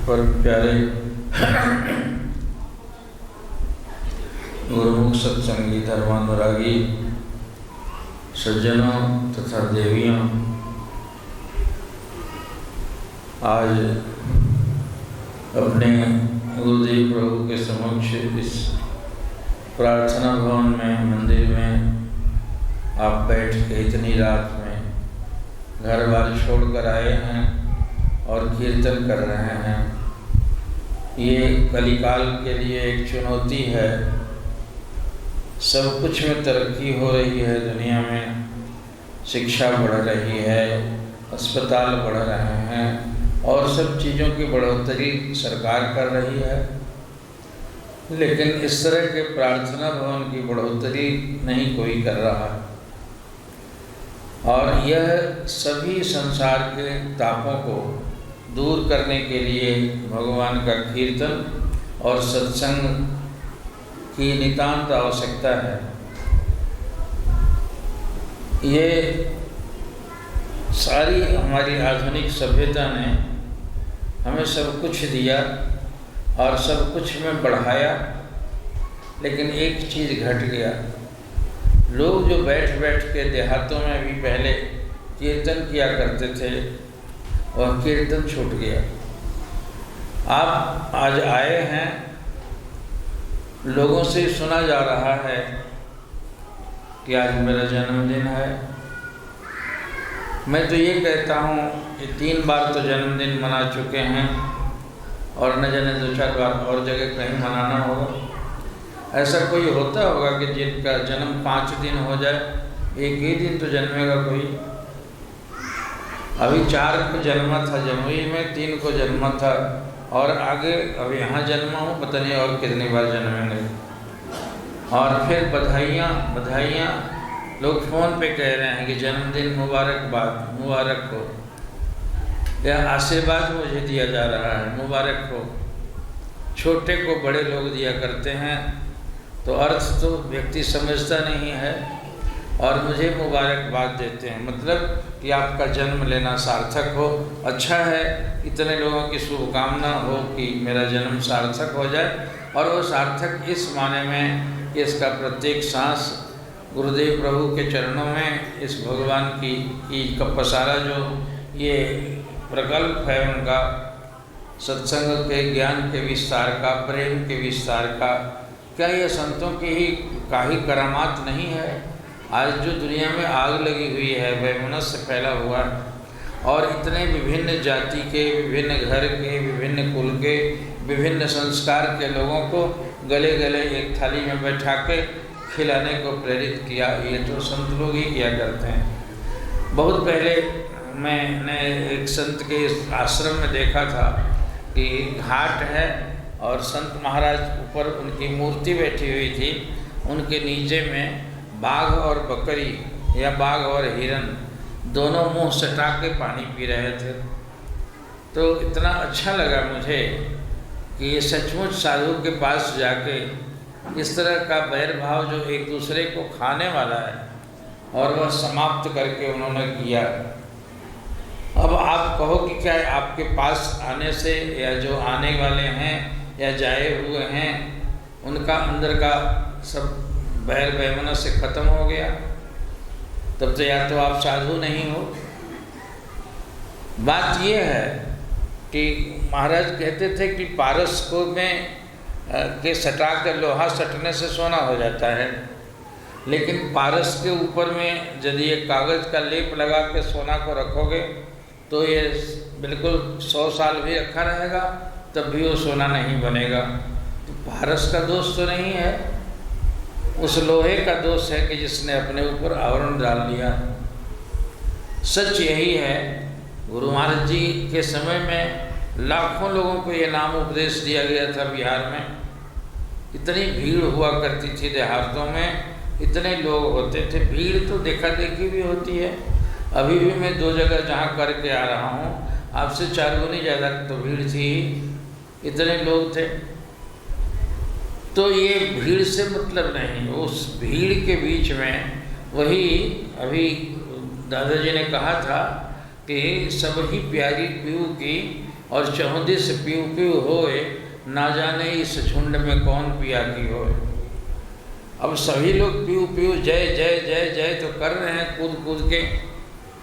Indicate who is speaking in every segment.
Speaker 1: परम प्यारे गुरुमुख सत्संगी धर्मानुरागी सज्जनों तथा देवियों, आज अपने गुरुदेव प्रभु के समक्ष इस प्रार्थना भवन में, मंदिर में आप बैठ के इतनी रात में घर बार छोड़कर आए हैं और कीर्तन कर रहे हैं। ये कलिकाल के लिए एक चुनौती है। सब कुछ में तरक्की हो रही है, दुनिया में शिक्षा बढ़ रही है, अस्पताल बढ़ रहे हैं और सब चीज़ों की बढ़ोतरी सरकार कर रही है, लेकिन इस तरह के प्रार्थना भवन की बढ़ोतरी नहीं कोई कर रहा। और यह सभी संसार के तापों को दूर करने के लिए भगवान का कीर्तन और सत्संग की नितांत आवश्यकता है। ये सारी हमारी आधुनिक सभ्यता ने हमें सब कुछ दिया और सब कुछ में बढ़ाया, लेकिन एक चीज़ घट गया। लोग जो बैठ बैठ के देहातों में भी पहले कीर्तन किया करते थे, वह कीर्तन छूट गया। आप आज आए हैं, लोगों से सुना जा रहा है कि आज मेरा जन्मदिन है। मैं तो ये कहता हूँ कि 3 बार तो जन्मदिन मना चुके हैं और न जाने 2-4 बार और जगह कहीं मनाना होगा। ऐसा कोई होता होगा कि जिनका जन्म 5 दिन हो जाए, एक ही दिन तो जन्मेगा कोई। अभी 4 को जन्मा था जमुई में, 3 को जन्मा था और आगे अब यहाँ जन्मा हूँ, पता नहीं और कितनी बार जन्मेंगे। और फिर बधाइयाँ लोग फ़ोन पे कह रहे हैं कि जन्मदिन मुबारक हो, या आशीर्वाद मुझे दिया जा रहा है, मुबारक हो। छोटे को बड़े लोग दिया करते हैं, तो अर्थ तो व्यक्ति समझता नहीं है और मुझे मुबारकबाद देते हैं, मतलब कि आपका जन्म लेना सार्थक हो। अच्छा है, इतने लोगों की शुभकामना हो कि मेरा जन्म सार्थक हो जाए, और वो सार्थक इस माने में कि इसका प्रत्येक सांस गुरुदेव प्रभु के चरणों में इस भगवान की पसारा जो ये प्रकल्प है उनका, सत्संग के ज्ञान के विस्तार का, प्रेम के विस्तार का, क्या ये संतों की ही करामात नहीं है? आज जो दुनिया में आग लगी हुई है, वैमनस्य फैला हुआ है और इतने विभिन्न जाति के, विभिन्न घर के, विभिन्न कुल के, विभिन्न संस्कार के लोगों को गले गले एक थाली में बैठा के खिलाने को प्रेरित किया, ये तो संत लोग ही किया करते हैं। बहुत पहले मैंने एक संत के आश्रम में देखा था कि घाट है और संत महाराज ऊपर उनकी मूर्ति बैठी हुई थी, उनके नीचे में बाघ और बकरी या बाघ और हिरन दोनों मुंह सटा के पानी पी रहे थे। तो इतना अच्छा लगा मुझे कि ये सचमुच साधु के पास जाके इस तरह का बैर भाव जो एक दूसरे को खाने वाला है, और वह समाप्त करके उन्होंने किया। अब आप कहो कि क्या आपके पास आने से या जो आने वाले हैं या जाए हुए हैं उनका अंदर का सब बैर वैमनस्य से ख़त्म हो गया? तब तो या तो आप साधु नहीं हो। बात यह है कि महाराज कहते थे कि पारस को में के सटा कर लोहा सटने से सोना हो जाता है, लेकिन पारस के ऊपर में यदि एक कागज़ का लेप लगा के सोना को रखोगे तो ये बिल्कुल 100 साल भी रखा रहेगा, तब भी वो सोना नहीं बनेगा। तो पारस का दोष तो नहीं है, उस लोहे का दोष है कि जिसने अपने ऊपर आवरण डाल लिया। सच यही है। गुरु महाराज जी के समय में लाखों लोगों को ये नाम उपदेश दिया गया था बिहार में। इतनी भीड़ हुआ करती थी देहातों में, इतने लोग होते थे, भीड़ तो देखा देखी भी होती है। अभी भी मैं 2 जगह जहाँ करके आ रहा हूँ, आपसे 4 गुनी ज़्यादा तो भीड़ थी, इतने लोग थे। तो ये भीड़ से मतलब नहीं, उस भीड़ के बीच में वही अभी दादाजी ने कहा था कि सब ही प्यारी पीऊ की और चौदिस पीऊ पीऊ होए, ना जाने इस झुंड में कौन पिया की होए। अब सभी लोग पीऊ पीऊ जय जय जय जय तो कर रहे हैं कूद कूद के।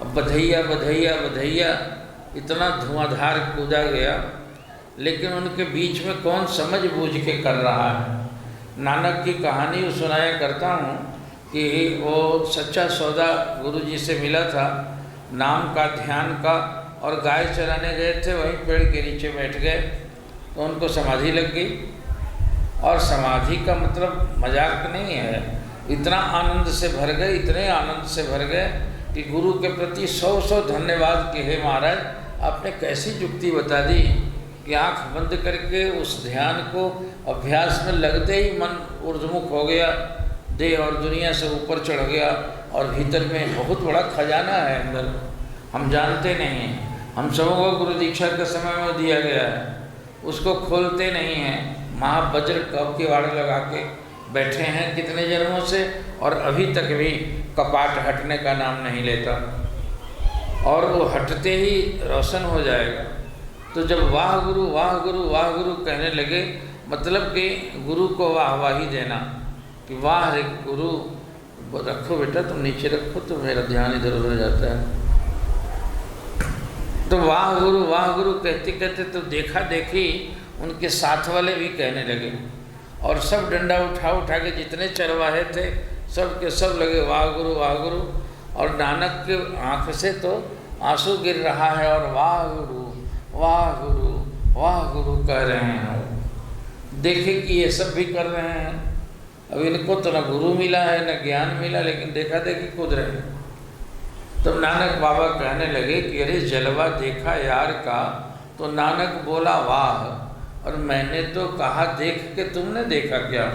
Speaker 1: अब बधैया बधैया बधैया इतना धुआंधार कूदा गया, लेकिन उनके बीच में कौन समझ बूझ के कर रहा है। नानक की कहानी सुनाया करता हूँ कि वो सच्चा सौदा गुरुजी से मिला था, नाम का ध्यान का, और गाय चराने गए थे, वहीं पेड़ के नीचे बैठ गए तो उनको समाधि लग गई। और समाधि का मतलब मजाक नहीं है, इतना आनंद से भर गए, इतने आनंद से भर गए कि गुरु के प्रति 100 धन्यवाद कि हे महाराज, आपने कैसी युक्ति बता दी कि आँख बंद करके उस ध्यान को अभ्यास में लगते ही मन ऊर्ध्वमुख हो गया, देह और दुनिया से ऊपर चढ़ गया, और भीतर में बहुत बड़ा खजाना है अंदर, हम जानते नहीं हैं। हम सबों को गुरु दीक्षा के समय में दिया गया है, उसको खोलते नहीं हैं। महावज्र कब के वाड़ लगा के बैठे हैं कितने जन्मों से, और अभी तक भी कपाट हटने का नाम नहीं लेता, और वो हटते ही रोशन हो जाएगा। तो जब वाह गुरु वाह गुरु वाह गुरु कहने लगे, मतलब कि गुरु को वाहवाही देना कि वाह रे गुरु, रखो बेटा तुम नीचे रखो, तो मेरा ध्यान इधर उधर जाता है। तो वाह गुरु कहते कहते तो देखा देखी उनके साथ वाले भी कहने लगे, और सब डंडा उठा उठा के जितने चरवाहे थे सब के सब लगे वाह गुरु वाह गुरु। और नानक के आँख से तो आंसू गिर रहा है, और वाह गुरु वाह गुरु वाह गुरु कह रहे हैं। देखे कि ये सब भी कर रहे हैं, अब इनको तो न गुरु मिला है न ज्ञान मिला, लेकिन देखा देखी कूद रहे हैं। तब नानक बाबा कहने लगे कि अरे जलवा देखा यार का, तो नानक बोला वाह, और मैंने तो कहा देख के तुमने देखा क्या,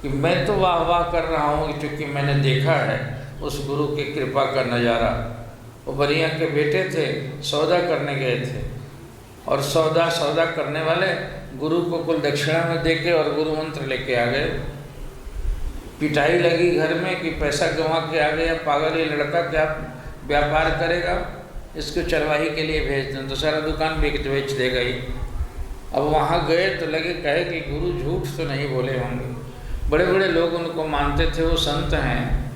Speaker 1: कि मैं तो वाह वाह कर रहा हूँ क्योंकि मैंने देखा है उस गुरु की कृपा का नज़ारा। वो बरिया के बेटे थे, सौदा करने गए थे, और सौदा करने वाले गुरु को कुल दक्षिणा में देके और गुरु मंत्र लेके आ गए। पिटाई लगी घर में कि पैसा गंवा के आ गया, पागल ये लड़का क्या व्यापार करेगा, इसको चरवाही के लिए भेज दें तो सारा दुकान बेच देगा ही। अब वहाँ गए तो लगे कहे कि गुरु झूठ तो नहीं बोले होंगे, बड़े बड़े लोग उनको मानते थे, वो संत हैं,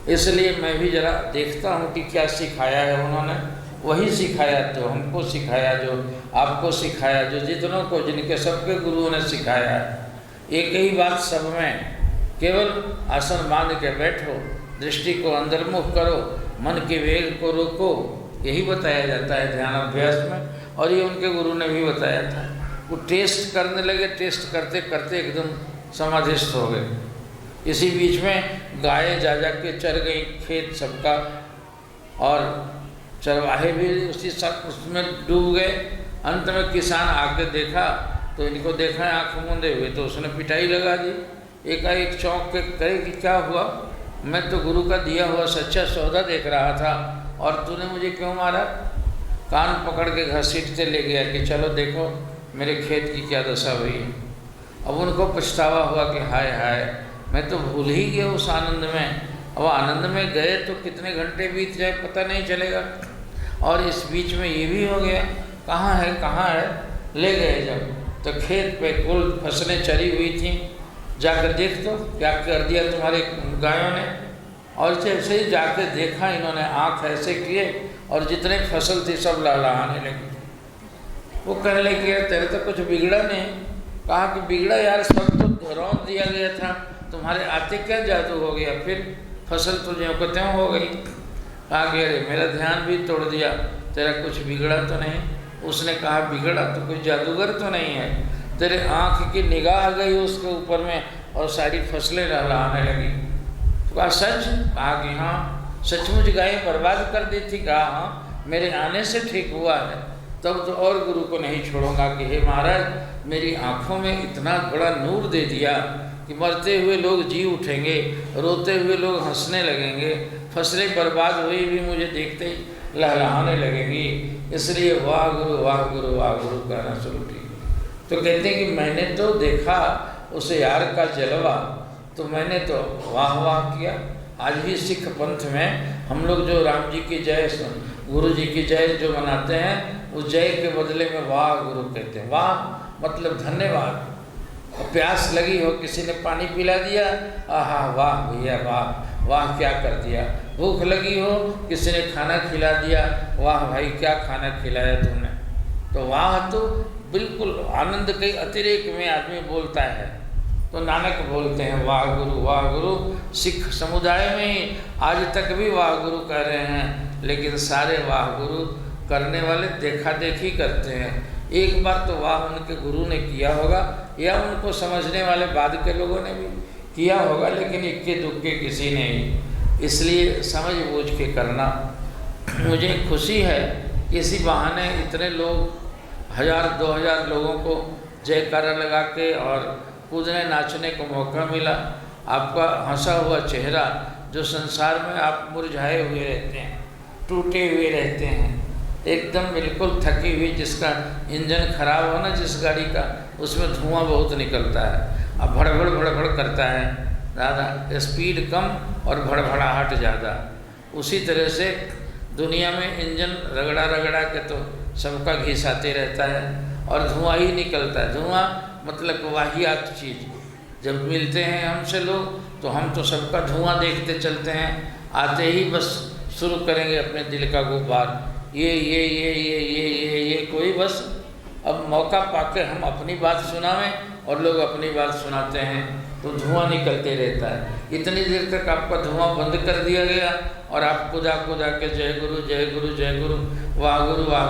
Speaker 1: इसलिए मैं भी जरा देखता हूँ कि क्या सिखाया है उन्होंने। वही सिखाया, तो हमको सिखाया, जो आपको सिखाया, जो जितनों को जिनके सबके गुरुओं ने सिखाया है। एक ही बात सब में, केवल आसन बांध के बैठो, दृष्टि को अंतर्मुख करो, मन के वेग को रोको, यही बताया जाता है ध्यान अभ्यास में। और ये उनके गुरु ने भी बताया था। वो टेस्ट करने लगे, टेस्ट करते करते एकदम समाधिस्थ हो गए। इसी बीच में गायें जा के चर गई खेत सबका, और चरवाहे भी उसी सब उसमें डूब गए। अंत में किसान आके देखा तो इनको देखा है आँख मूंदे हुए, तो उसने पिटाई लगा दी। एकाएक चौंक के कहे कि क्या हुआ, मैं तो गुरु का दिया हुआ सच्चा सौदा देख रहा था और तूने मुझे क्यों मारा। कान पकड़ के घसीटते ले गया कि चलो देखो मेरे खेत की क्या दशा हुई है। अब उनको पछतावा हुआ कि हाय हाय, मैं तो भूल ही गया उस आनंद में। अब आनंद में गए तो कितने घंटे बीत जाए पता नहीं चलेगा, और इस बीच में ये भी हो गया कहाँ है। ले गए जब तो खेत पे कुल फसलें चरी हुई थी, जाकर देख तो क्या कर दिया तुम्हारे गायों ने। और जैसे ही जाकर देखा इन्होंने आँख ऐसे किए और जितने फसल थी सब लहलहाने लगी। वो कहने लगे तेरे तो कुछ बिगड़ा नहीं। कहा कि बिगड़ा यार, सब तो रौंद दिया गया था, तुम्हारे आते क्या जादू हो गया, फिर फसल तो ज्यों को त्यों हो गई। कहा कि अरे मेरा ध्यान भी तोड़ दिया, तेरा कुछ बिगड़ा तो नहीं। उसने कहा बिगड़ा तो कोई जादूगर तो नहीं है, तेरे आँख की निगाह गई उसके ऊपर में और सारी फसलें लहलहाने लगी। तो कहा सच? कहा कि हाँ सचमुच गायें बर्बाद कर दी थी। कहा हाँ मेरे आने से ठीक हुआ है। तब तो और गुरु को नहीं छोड़ूंगा कि हे महाराज मेरी आँखों में इतना बड़ा नूर दे दिया कि मरते हुए लोग जी उठेंगे, रोते हुए लोग हंसने लगेंगे, फसलें बर्बाद हुई भी मुझे देखते ही लहलहाने लगेंगी। इसलिए वाह गुरु वाह गुरु वाह गुरु कहना शुरू किया। तो कहते हैं कि मैंने तो देखा उस यार का जलवा, तो मैंने तो वाह वाह किया। आज भी सिख पंथ में हम लोग जो राम जी की जय, गुरु जी की जय जो मनाते हैं, उस जय के बदले में वाह गुरु कहते हैं। वाह मतलब धन्यवाद। प्यास लगी हो, किसी ने पानी पिला दिया, आहा वाह भैया वाह, वाह क्या कर दिया। भूख लगी हो, किसी ने खाना खिला दिया, वाह भाई क्या खाना खिलाया तुमने। तो वाह तो बिल्कुल आनंद के अतिरेक में आदमी बोलता है। तो नानक बोलते हैं वाह गुरु वाह गुरु। सिख समुदाय में ही आज तक भी वाह गुरु कह रहे हैं, लेकिन सारे वाह गुरु करने वाले देखा देखी करते हैं। एक बार तो वाह उनके गुरु ने किया होगा या उनको समझने वाले बाद के लोगों ने भी किया होगा, लेकिन इक्के दुक्के किसी ने ही। इसलिए समझ बूझ के करना। मुझे खुशी है इसी बहाने इतने लोग 1000-2000 लोगों को जयकारा लगा के और कूदने नाचने को मौका मिला। आपका हंसा हुआ चेहरा जो संसार में आप मुरझाए हुए रहते हैं, टूटे हुए रहते हैं, एकदम बिल्कुल थकी हुई, जिसका इंजन खराब हो ना जिस गाड़ी का, उसमें धुआं बहुत निकलता है, अब भड़भड़ भड़भड़ करता है ज़्यादा, स्पीड कम और भड़भड़ाहट ज़्यादा। उसी तरह से दुनिया में इंजन रगड़ा रगड़ा के तो सबका घिसाते रहता है और धुआं ही निकलता है। धुआं मतलब वाहियात चीज़। जब मिलते हैं हमसे लोग तो हम तो सबका धुआं देखते चलते हैं, आते ही बस शुरू करेंगे अपने दिल का गुब्बार, ये कोई बस अब मौका पाके हम अपनी बात सुनावें और लोग अपनी बात सुनाते हैं तो धुआं निकलते रहता है। इतनी देर तक आपका धुआं बंद कर दिया गया और आप खुदा खुदा के जय गुरु जय गुरु जय गुरु वाह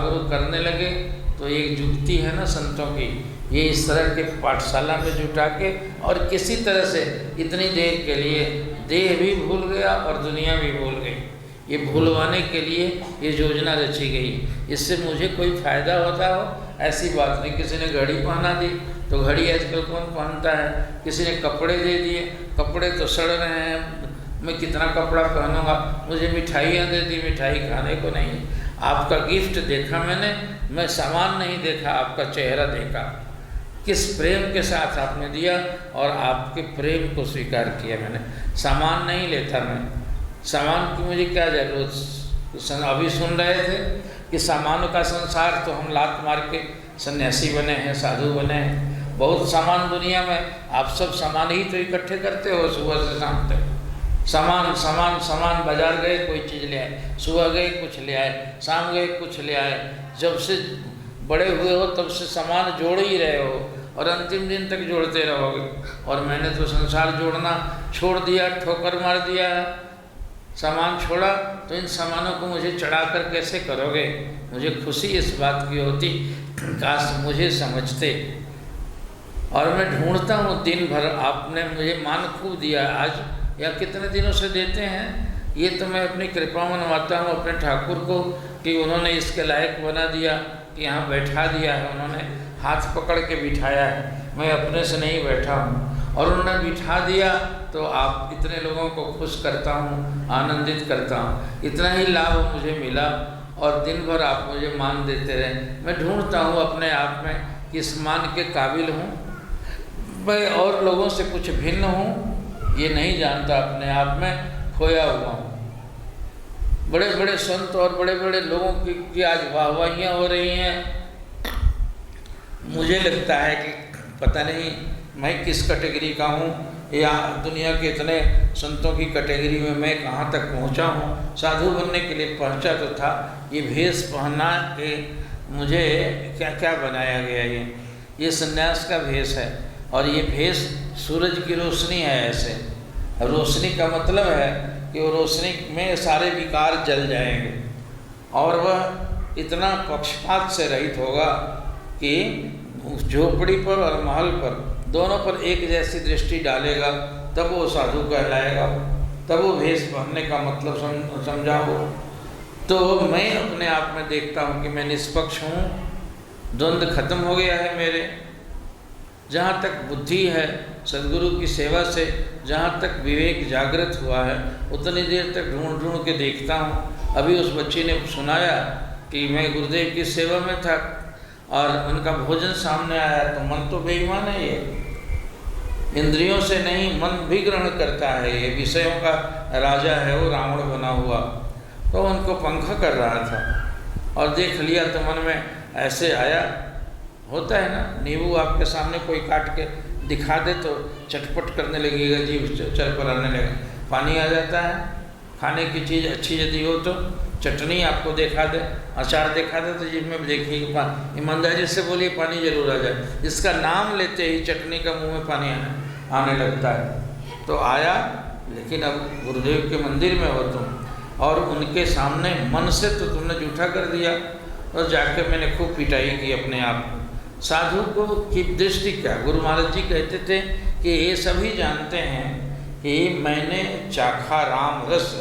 Speaker 1: गुरु करने लगे। तो एक जुगती है ना संतों की, ये इस तरह के पाठशाला में जुटा के और किसी तरह से इतनी देर के लिए देह भी भूल गया और दुनिया भी भूल गई। ये भूलवाने के लिए ये योजना रची गई। इससे मुझे कोई फ़ायदा होता हो ऐसी बात नहीं। किसी ने घड़ी पहना दी तो घड़ी आजकल कौन पहनता है, किसी ने कपड़े दे दिए, कपड़े तो सड़ रहे हैं, मैं कितना कपड़ा पहनूंगा। मुझे मिठाइयाँ दे दी, मिठाई खाने को नहीं। आपका गिफ्ट देखा मैंने, मैं सामान नहीं देखा, आपका चेहरा देखा, किस प्रेम के साथ आपने दिया और आपके प्रेम को स्वीकार किया मैंने। सामान नहीं लेता मैं, सामान की मुझे क्या जरूरत। अभी सुन रहे थे कि सामानों का संसार, तो हम लात मार के सन्यासी बने हैं, साधु बने हैं। बहुत सामान दुनिया में, आप सब सामान ही तो इकट्ठे करते हो सुबह से शाम तक। सामान सामान सामान, बाजार गए कोई चीज़ ले आए, सुबह गए कुछ ले आए, शाम गए कुछ ले आए। जब से बड़े हुए हो तब से सामान जोड़ ही रहे हो और अंतिम दिन तक जोड़ते रहोगे। और मैंने तो संसार जोड़ना छोड़ दिया, ठोकर मार दिया है। सामान छोड़ा तो इन सामानों को मुझे चढ़ा कर कैसे करोगे। मुझे खुशी इस बात की होती, काश मुझे समझते। और मैं ढूंढता हूँ दिन भर, आपने मुझे मान खूब दिया आज या कितने दिनों से देते हैं। ये तो मैं अपनी कृपा मनवाता हूँ अपने ठाकुर को कि उन्होंने इसके लायक बना दिया कि यहाँ बैठा दिया है, उन्होंने हाथ पकड़ के बिठाया है, मैं अपने से नहीं बैठा हूँ। और उन्होंने बिठा दिया तो आप इतने लोगों को खुश करता हूँ, आनंदित करता हूँ। इतना ही लाभ मुझे मिला और दिन भर आप मुझे मान देते रहे। मैं ढूंढता हूँ अपने आप में कि इस मान के काबिल हूँ मैं और लोगों से कुछ भिन्न हूँ, ये नहीं जानता, अपने आप में खोया हुआ हूँ। बड़े बड़े संत और बड़े बड़े लोगों की आज वाहवाहियाँ हो रही हैं। मुझे लगता है कि पता नहीं मैं किस कैटेगरी का हूँ या दुनिया के इतने संतों की कैटेगरी में मैं कहाँ तक पहुँचा हूँ। साधु बनने के लिए पहुँचा तो था, ये भेष पहना के मुझे क्या क्या बनाया गया। ये सन्यास का भेष है और ये भेष सूरज की रोशनी है। ऐसे रोशनी का मतलब है कि वो रोशनी में सारे विकार जल जाएंगे और वह इतना पक्षपात से रहित होगा कि झोपड़ी पर और महल पर दोनों पर एक जैसी दृष्टि डालेगा, तब वो साधु कहलाएगा, तब वो भेष पहनने का मतलब समझा हो। तो मैं अपने आप में देखता हूँ कि मैं निष्पक्ष हूँ, द्वंद्व खत्म हो गया है मेरे। जहाँ तक बुद्धि है सद्गुरु की सेवा से, जहाँ तक विवेक जागृत हुआ है, उतनी देर तक ढूंढ ढूंढ के देखता हूँ। अभी उस बच्चे ने सुनाया कि मैं गुरुदेव की सेवा में था और उनका भोजन सामने आया तो मन तो बेईमान है, ये इंद्रियों से नहीं मन भी ग्रहण करता है, ये विषयों का राजा है, वो रावण बना हुआ। तो उनको पंखा कर रहा था और देख लिया तो मन में ऐसे आया, होता है ना, नींबू आपके सामने कोई काट के दिखा दे तो चटपट करने लगेगा, जीभ चरपराने लगेगा, पानी आ जाता है। खाने की चीज़ अच्छी यदि हो तो चटनी आपको देखा दे, अचार देखा दे तो जीभ में देखिए, ईमानदारी से बोलिए पानी जरूर आ जाए। इसका नाम लेते ही चटनी का मुंह में पानी आने लगता है। तो आया, लेकिन अब गुरुदेव के मंदिर में हो तुम और उनके सामने मन से तो तुमने जूठा कर दिया, और जाके मैंने खूब पिटाई की अपने आप। साधु को की दृष्टि क्या, गुरु महाराज जी कहते थे कि ये सभी जानते हैं कि मैंने चाखा राम रस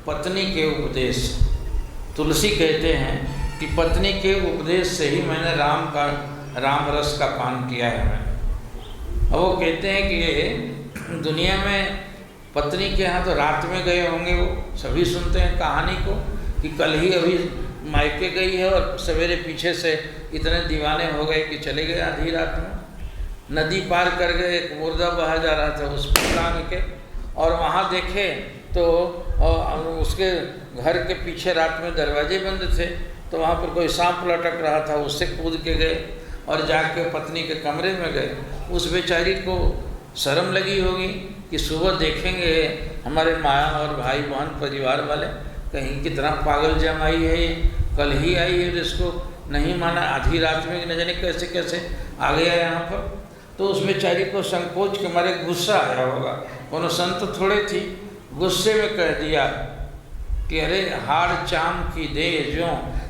Speaker 1: पत्नी के उपदेश। तुलसी कहते हैं कि पत्नी के उपदेश से ही मैंने राम रस का पान किया है मैं। अब वो कहते हैं कि दुनिया में पत्नी के यहाँ तो रात में गए होंगे, वो सभी सुनते हैं कहानी को कि कल ही अभी मायके गई है और सवेरे पीछे से इतने दीवाने हो गए कि चले गए आधी रात में। नदी पार कर गए, एक मुर्दा बहा जा रहा था उस पर टांग के, और वहाँ देखे तो उसके घर के पीछे रात में दरवाजे बंद थे, तो वहाँ पर कोई सांप लटक रहा था, उससे कूद के गए और जाके पत्नी के कमरे में गए। उस बेचारी को शर्म लगी होगी कि सुबह देखेंगे हमारे माँ और भाई बहन परिवार वाले, कहीं कितना पागल जमाई है ये, कल ही आई है, जिसको नहीं माना, आधी रात में न जाने कैसे कैसे आ गया यहाँ पर। तो उस बेचारी को संकोच के मारे गुस्सा आया होगा, कोनो संत थोड़े थी, गुस्से में कह दिया कि अरे हाड़ चाम की दे जो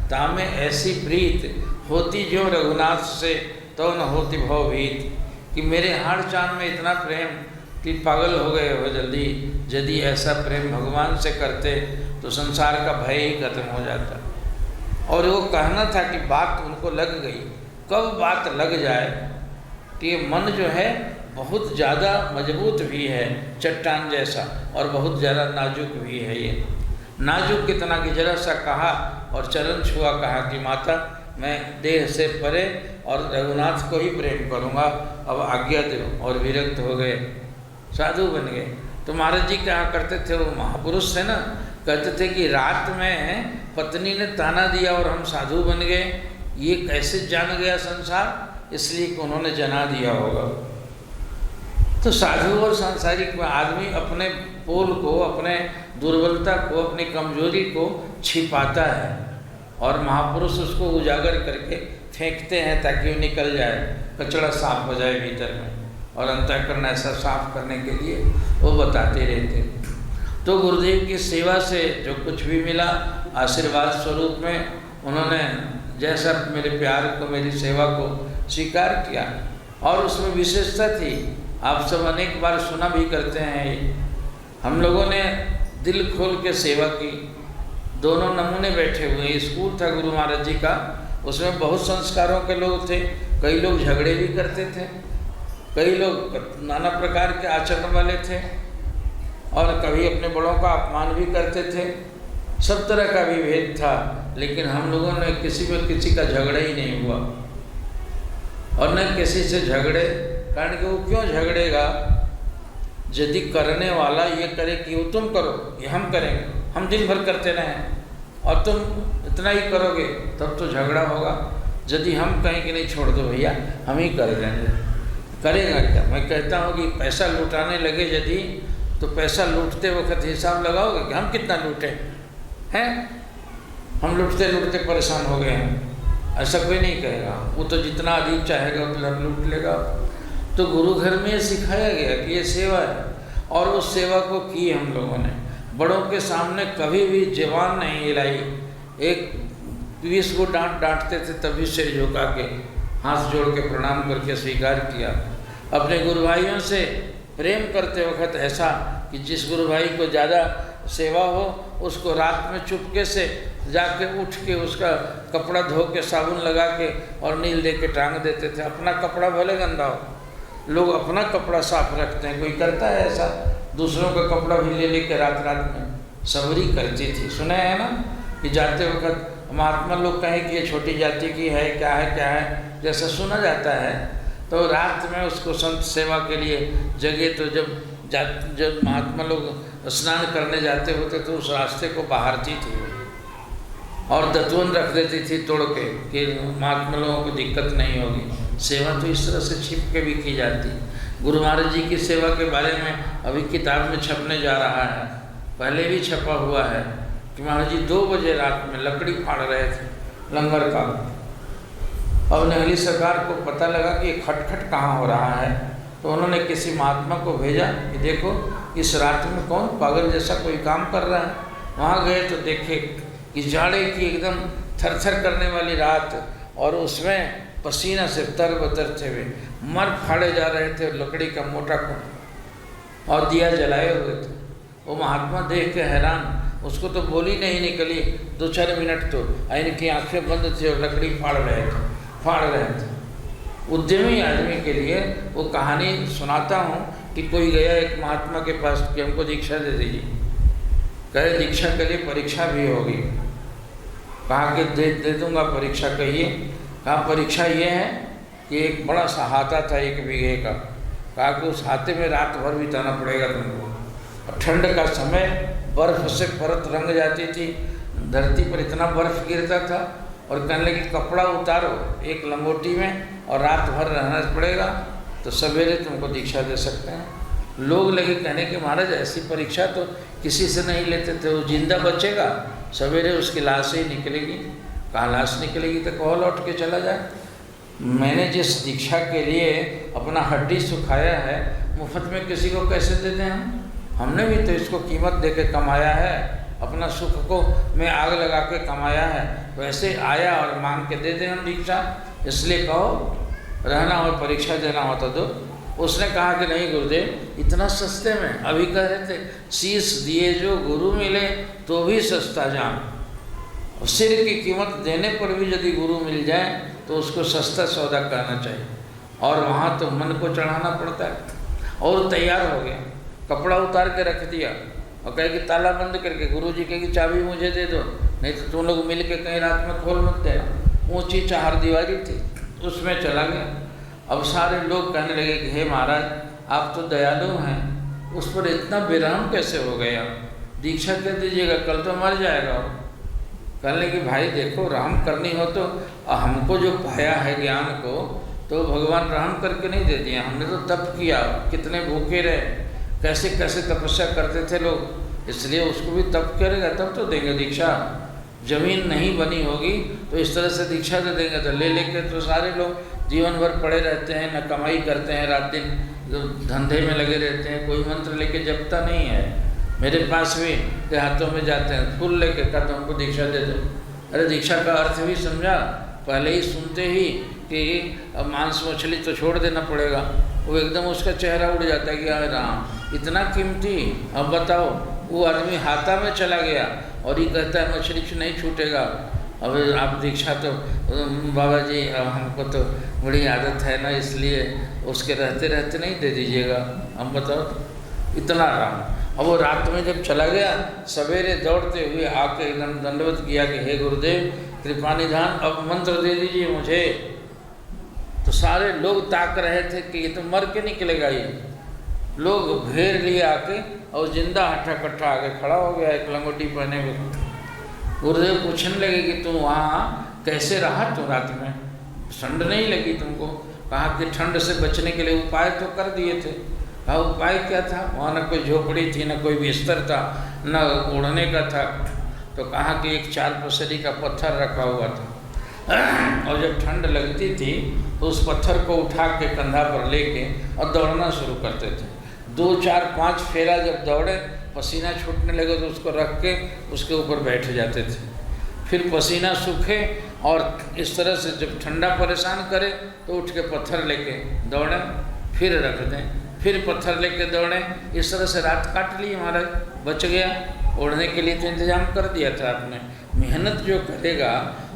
Speaker 1: तामे ऐसी प्रीत, होती जो रघुनाथ से तो न होती भवभीत, कि मेरे हाड़ चाम में इतना प्रेम कि पागल हो गए हो जल्दी, यदि ऐसा प्रेम भगवान से करते तो संसार का भय ही खत्म हो जाता। और वो कहना था कि बात उनको लग गई। कब बात लग जाए कि मन जो है बहुत ज़्यादा मजबूत भी है, चट्टान जैसा, और बहुत ज़्यादा नाजुक भी है। ये नाजुक कितना कि जरा सा कहा और चरण छुआ, कहा कि माता मैं देह से परे और रघुनाथ को ही प्रेम करूँगा, अब आज्ञा दो, और विरक्त हो गए, साधु बन गए। तो महाराज जी कहा करते थे, वो महापुरुष थे ना, कहते थे कि रात में पत्नी ने ताना दिया और हम साधु बन गए, ये कैसे जान गया संसार, इसलिए कि उन्होंने जना दिया होगा। तो साधु और सांसारिक आदमी अपने पोल को, अपने दुर्बलता को, अपनी कमजोरी को छिपाता है, और महापुरुष उसको उजागर करके फेंकते हैं ताकि वो निकल जाए, कचरा साफ हो जाए भीतर में, और अंतःकरण ऐसा साफ करने के लिए वो बताते रहते। तो गुरुदेव की सेवा से जो कुछ भी मिला आशीर्वाद स्वरूप में, उन्होंने जैसा मेरे प्यार को, मेरी सेवा को स्वीकार किया। और उसमें विशेषता थी, आप सब अनेक बार सुना भी करते हैं, हम लोगों ने दिल खोल के सेवा की। दोनों नमूने बैठे हुए, स्कूल था गुरु महाराज जी का, उसमें बहुत संस्कारों के लोग थे, कई लोग झगड़े भी करते थे, कई लोग नाना प्रकार के आचरण वाले थे, और कभी अपने बड़ों का अपमान भी करते थे, सब तरह का भी भेद था। लेकिन हम लोगों ने किसी में किसी का झगड़ा ही नहीं हुआ, और न किसी से झगड़े, कारण कि वो क्यों झगड़ेगा, यदि करने वाला ये करे कि वो तुम करो, ये हम करेंगे, हम दिन भर करते रहें और तुम इतना ही करोगे, तब तो झगड़ा होगा। यदि हम कहें कि नहीं छोड़ दो भैया, हम ही कर देंगे, करेगा क्या। मैं कहता हूँ कि पैसा लुटाने लगे यदि, तो पैसा लूटते वक्त हिसाब लगाओगे कि हम कितना लूटे हैं, हम लूटते लूटते परेशान हो गए हैं, ऐसा कोई नहीं कहेगा। वो तो जितना अधिक चाहेगा उतना लूट लेगा। तो गुरु घर में ये सिखाया गया कि ये सेवा है, और उस सेवा को की हम लोगों ने। बड़ों के सामने कभी भी जवान नहीं हिलाई, एक 20 को डांटते थे तभी सिर झुका के, हाथ जोड़ के प्रणाम करके स्वीकार किया। अपने गुरु भाइयों से प्रेम करते वक्त ऐसा कि जिस गुरु भाई को ज़्यादा सेवा हो, उसको रात में चुपके से जाके उठ के उसका कपड़ा धो के साबुन लगा के और नील दे के टांग देते थे। अपना कपड़ा भले गंदा हो, लोग अपना कपड़ा साफ रखते हैं, कोई करता है ऐसा, दूसरों का कपड़ा भी ले लेके रात रात में सबरी करती थी। सुना है ना कि जाते वक्त महात्मा लोग कहें कि ये छोटी जाति की है, क्या है, जैसा सुना जाता है। तो रात में उसको संत सेवा के लिए जगह, तो जब महात्मा लोग स्नान करने जाते होते तो उस रास्ते को बहारती थी, और दतवन रख देती थी तोड़ के कि महात्मा लोगों को दिक्कत नहीं होगी। सेवा तो इस तरह से छिप के भी की जाती। गुरु महाराज जी की सेवा के बारे में अभी किताब में छपने जा रहा है, पहले भी छपा हुआ है कि महाराज जी 2 बजे रात में लकड़ी फाड़ रहे थे लंगर का। अब नहली सरकार को पता लगा कि ये खटखट कहाँ हो रहा है, तो उन्होंने किसी महात्मा को भेजा कि देखो इस रात में कौन पागल जैसा कोई काम कर रहा है। वहाँ गए तो देखे कि जाड़े की एकदम थरथर करने वाली रात, और उसमें पसीना से तर-बतर थे हुए मर फाड़े जा रहे थे लकड़ी का मोटा को, और दिया जलाए हुए थे। वो महात्मा देख के हैरान, उसको तो बोली नहीं निकली 2-4 मिनट, तो इनकी आंखें बंद थी और लकड़ी फाड़ रहे थे। उद्यमी आदमी के लिए वो कहानी सुनाता हूँ कि कोई गया एक महात्मा के पास कि हमको दीक्षा दे दीजिए। कहे दीक्षा के लिए परीक्षा भी होगी। कहा कि दे दूँगा परीक्षा। कहिए। कहा परीक्षा ये है कि एक बड़ा सा हाथा था 1 बीघे का। कहा कि उस हाथे में रात भर बिताना पड़ेगा तुमको, और ठंड का समय बर्फ़ से परत रंग जाती थी, धरती पर इतना बर्फ़ गिरता था, और कहने लगे कपड़ा उतारो एक लंगोटी में और रात भर रहना पड़ेगा, तो सवेरे तुमको दीक्षा दे सकते हैं। लोग लगे कहने कि महाराज ऐसी परीक्षा तो किसी से नहीं लेते थे, वो जिंदा बचेगा, सवेरे उसकी लाश ही निकलेगी। कहाँ लाश निकलेगी तो कहो लौट के चला जाए। मैंने जिस दीक्षा के लिए अपना हड्डी सुखाया है, मुफ्त में किसी को कैसे दे दें हम? हमने भी तो इसको कीमत दे के कमाया है, अपना सुख को में आग लगा के कमाया है, वैसे आया और मांग के दे दें हम दीक्षा? इसलिए कहो रहना हो परीक्षा देना हो तो दो। उसने कहा कि नहीं गुरुदेव, इतना सस्ते में। अभी कह रहे थे शीश दिए जो गुरु मिले तो भी सस्ता जान। सिर की कीमत देने पर भी यदि गुरु मिल जाए तो उसको सस्ता सौदा कहना चाहिए। और वहाँ तो मन को चढ़ाना पड़ता है। और तैयार हो गया, कपड़ा उतार के रख दिया और कहे कि ताला बंद करके, गुरु जी कहे कि चाबी मुझे दे दो, नहीं तो तुम लोग मिल के कहीं रात में खोल मत देना। ऊँची 4 दीवारी थी, उसमें चला गया। अब सारे लोग कहने लगे कि हे महाराज आप तो दयालु हैं, उस पर इतना बेरहम कैसे हो गए? आप दीक्षा कर दीजिएगा, कल तो मर जाएगा। कहने लगे भाई देखो, रहम करनी हो तो हमको जो पाया है ज्ञान को, तो भगवान रहम करके नहीं दे दिया। हमने तो तप किया, कितने भूखे रहे, कैसे कैसे तपस्या करते थे लोग, इसलिए उसको भी तप करेगा तब तो देंगे दीक्षा। जमीन नहीं बनी होगी तो इस तरह से दीक्षा दे देंगे, तो ले लेके तो सारे लोग जीवन भर पड़े रहते हैं, न कमाई करते हैं, रात दिन धंधे में लगे रहते हैं, कोई मंत्र लेके जपता नहीं है। मेरे पास भी देहातों में जाते हैं, फूल लेके कहते हमको दीक्षा दे दो। अरे दीक्षा का अर्थ भी समझा? पहले ही सुनते ही कि मांस मछली तो छोड़ देना पड़ेगा, वो एकदम उसका चेहरा उड़ जाता है कि अरे राम इतना कीमती। अब बताओ, वो आदमी हाथा में चला गया और ये कहता है मछली नहीं छूटेगा। अब आप दीक्षा तो बाबा जी हमको तो बड़ी आदत है ना, इसलिए उसके रहते रहते नहीं दे दीजिएगा। हम बताओ तो इतना आराम। अब वो रात में जब चला गया, सवेरे दौड़ते हुए आके एकदम दंडवत किया कि हे गुरुदेव कृपा निधान, अब मंत्र दे दीजिए मुझे। तो सारे लोग ताक रहे थे कि ये तो मर के निकलेगा। ये लोग घेर लिए आके और जिंदा हट्ठा कट्ठा आके खड़ा हो गया, एक लंगोटी पहने हुए। गुरुदेव पूछने लगे कि तुम वहाँ कैसे रहा? तो रात में ठंड नहीं लगी तुमको? कहा कि ठंड से बचने के लिए उपाय तो कर दिए थे। कहा उपाय क्या था? वहाँ न कोई झोपड़ी थी, न कोई बिस्तर था, न ओढ़ने का था। तो कहा कि एक 4 पसरी का पत्थर रखा हुआ था, और जब ठंड लगती थी तो उस पत्थर को उठा के कंधा पर लेके और दौड़ना शुरू करते थे। 2, 4, 5 फेरा जब दौड़े, पसीना छूटने लगे तो उसको रख के उसके ऊपर बैठ जाते थे। फिर पसीना सूखे और इस तरह से जब ठंडा परेशान करे तो उठ के पत्थर लेके दौड़ें, फिर रख दें, फिर पत्थर लेके दौड़ें। इस तरह से रात काट ली महाराज, बच गया। ओढ़ने के लिए तो इंतजाम कर दिया था आपने। मेहनत जो करेगा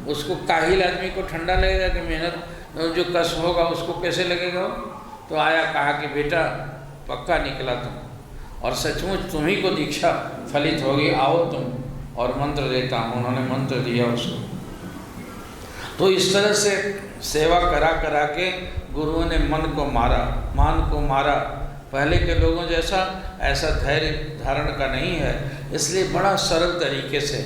Speaker 1: उसको, काहिल आदमी को ठंडा लगेगा कि मेहनत जो कष्ट होगा उसको कैसे लगेगा? तो आया, कहा कि बेटा पक्का निकला तुम, और सचमुच तुम्ही को दीक्षा फलित होगी, आओ तुम और मंत्र देता हूँ। उन्होंने मंत्र दिया उसको। तो इस तरह से सेवा करा करा के गुरुओं ने मन को मारा, मान को मारा। पहले के लोगों जैसा ऐसा धैर्य धारण का नहीं है, इसलिए बड़ा सरल तरीके से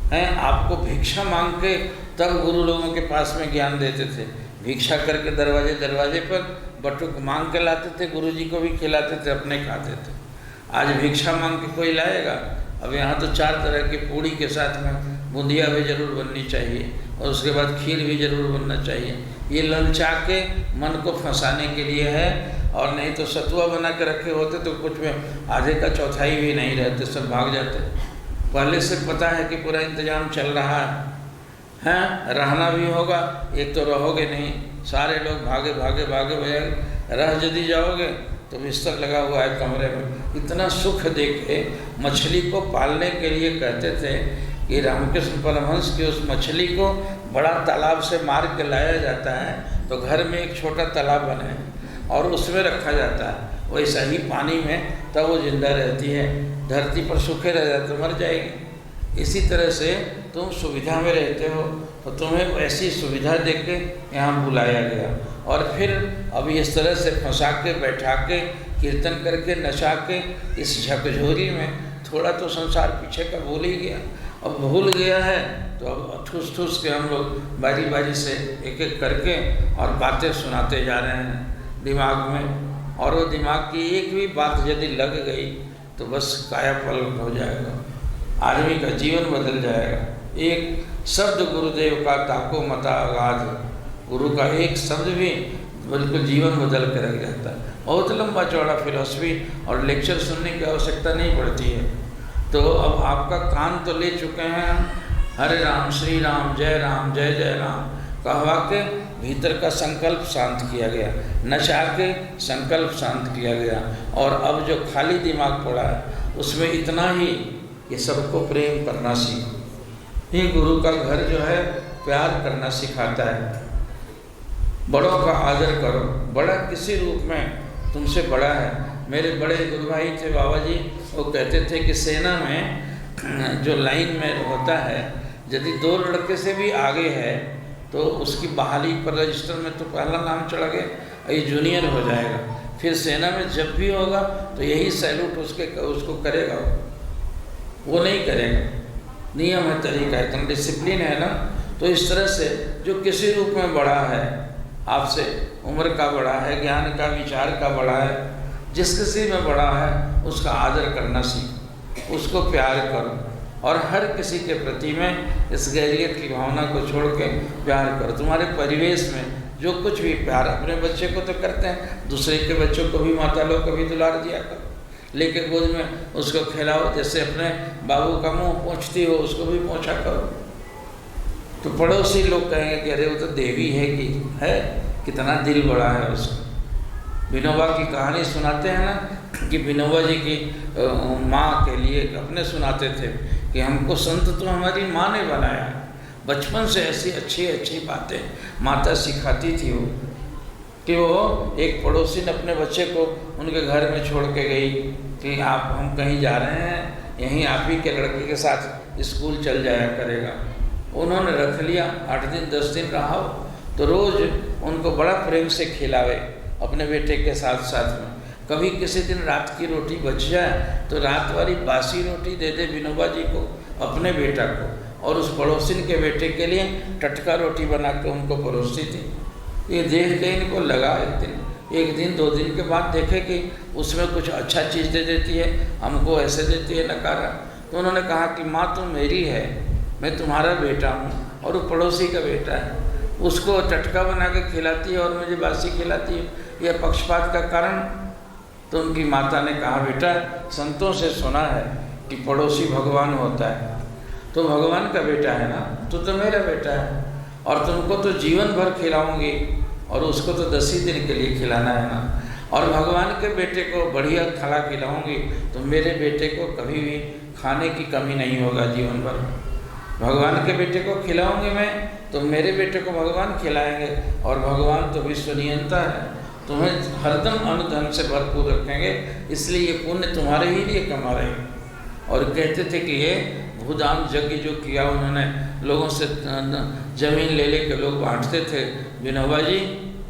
Speaker 1: हैं। आपको भिक्षा मांग के तब गुरु लोगों के पास में ज्ञान देते थे। भिक्षा करके दरवाजे दरवाजे पर बटुक मांग के लाते थे, गुरु जी को भी खिलाते थे, अपने खाते थे। आज भिक्षा मांग के कोई लाएगा? अब यहाँ तो 4 तरह की पूड़ी के साथ में बूंदिया भी जरूर बननी चाहिए और उसके बाद खीर भी जरूर बनना चाहिए। ये ललचा के मन को फंसाने के लिए है। और नहीं तो सतुआ बना के रखे होते तो कुछ में आधे का चौथाई भी नहीं रहते, सब भाग जाते। पहले से पता है कि पूरा इंतजाम चल रहा है, रहना भी होगा। एक तो रहोगे नहीं, सारे लोग भागे भागे भागे भागे, रह यदि जाओगे तो बिस्तर लगा हुआ है कमरे में। इतना सुख देखे मछली को पालने के लिए कहते थे कि रामकृष्ण परमहंस की उस मछली को बड़ा तालाब से मार के लाया जाता है तो घर में एक छोटा तालाब बने और उसमें रखा जाता है। वैसा ही पानी में तब वो जिंदा रहती है, धरती पर सूखे रह जाते तो मर जाएगी। इसी तरह से तुम सुविधा में रहते हो तो तुम्हें ऐसी सुविधा देख के यहाँ बुलाया गया। और फिर अब इस तरह से फंसा के बैठा के कीर्तन करके नशा के इस झकझोरी में थोड़ा तो संसार पीछे का भूल ही गया। अब भूल गया है तो अब ठूस ठूस के हम लोग बारी बारी से एक एक करके और बातें सुनाते जा रहे हैं दिमाग में। और वो दिमाग की एक भी बात यदि लग गई तो बस काया पलट हो जाएगा, आदमी का जीवन बदल जाएगा। एक शब्द गुरुदेव का ताको मता अगाध, गुरु का एक शब्द भी बिल्कुल जीवन बदल के रख जाता है। बहुत लंबा चौड़ा फिलॉसफी और लेक्चर सुनने की आवश्यकता नहीं पड़ती है। तो अब आपका कान तो ले चुके हैं हम, हरे राम श्री राम जय जय राम कहवा के भीतर का संकल्प शांत किया गया, नशा के संकल्प शांत किया गया। और अब जो खाली दिमाग पड़ा है उसमें इतना ही ये सबको प्रेम करना सीखो। ये गुरु का घर जो है प्यार करना सिखाता है। बड़ों का आदर करो, बड़ा किसी रूप में तुमसे बड़ा है। मेरे बड़े गुरु भाई थे बाबा जी, वो कहते थे कि सेना में जो लाइन में होता है यदि 2 लड़के से भी आगे है तो उसकी बहाली पर रजिस्टर में तो पहला नाम चढ़ा गया, ये जूनियर हो जाएगा। फिर सेना में जब भी होगा तो यही सैल्यूट उसको करेगा, वो नहीं करेगा। नियम है, तरीका है, इतना डिसिप्लिन है ना। तो इस तरह से जो किसी रूप में बड़ा है, आपसे उम्र का बड़ा है, ज्ञान का विचार का बड़ा है, जिस किसी में बड़ा है उसका आदर करना सीखो, उसको प्यार करो। और हर किसी के प्रति में इस गैरियत की भावना को छोड़ के प्यार करो। तुम्हारे परिवेश में जो कुछ भी प्यार, अपने बच्चे को तो करते हैं, दूसरे के बच्चों को भी माता लोग कभी दुलार दिया करो, लेके गोद में उसको खिलाओ। जैसे अपने बाबू का मुँह पोंछती हो उसको भी पोंछा करो। तो पड़ोसी लोग कहेंगे कि अरे वो तो देवी है कि है, कितना दिल बड़ा है उसका। विनोबा की कहानी सुनाते हैं ना कि विनोबा जी की माँ के लिए अपने सुनाते थे कि हमको संत तो हमारी माँ ने बनाया। बचपन से ऐसी अच्छी अच्छी बातें माता सिखाती थी वो, कि वो एक पड़ोसी ने अपने बच्चे को उनके घर में छोड़ के गई कि हम कहीं जा रहे हैं, यहीं आप ही के लड़के के साथ स्कूल चल जाया करेगा। उन्होंने रख लिया, 8 दिन 10 दिन रहा तो रोज़ उनको बड़ा प्रेम से खिलावे अपने बेटे के साथ साथ में। कभी किसी दिन रात की रोटी बच जाए तो रात वाली बासी रोटी दे दे विनोबा जी को, अपने बेटा को, और उस पड़ोसिन के बेटे के लिए टटका रोटी बना के उनको परोसती थी। ये देख के इनको लगा एक दिन 2 दिन के बाद देखे कि उसमें कुछ अच्छा चीज़ दे देती है, हमको ऐसे देती है नकारा। तो उन्होंने कहा कि माँ तुम मेरी है, मैं तुम्हारा बेटा हूँ और वो पड़ोसी का बेटा है, उसको टटका बना के खिलाती है और मुझे बासी खिलाती है, यह पक्षपात का कारण। तो उनकी माता ने कहा बेटा संतों से सुना है कि पड़ोसी भगवान होता है, तो भगवान का बेटा है ना, तो मेरा बेटा है और तुमको तो जीवन भर खिलाऊंगी और उसको तो 10 ही दिन के लिए खिलाना है ना। और भगवान के बेटे को बढ़िया खाना खिलाऊंगी तो मेरे बेटे को कभी भी खाने की कमी नहीं होगा जीवन भर। भगवान के बेटे को खिलाऊंगी मैं तो मेरे बेटे को भगवान खिलाएंगे, और भगवान तो विश्वनियंता है, तुम्हें हरदम अन्न धन से भरपूर रखेंगे, इसलिए ये पुण्य तुम्हारे ही लिए कमा रहे हैं। और कहते थे कि ये भूदान यज्ञ जो किया उन्होंने, लोगों से जमीन ले ले के लोग बांटते थे विनोबा जी,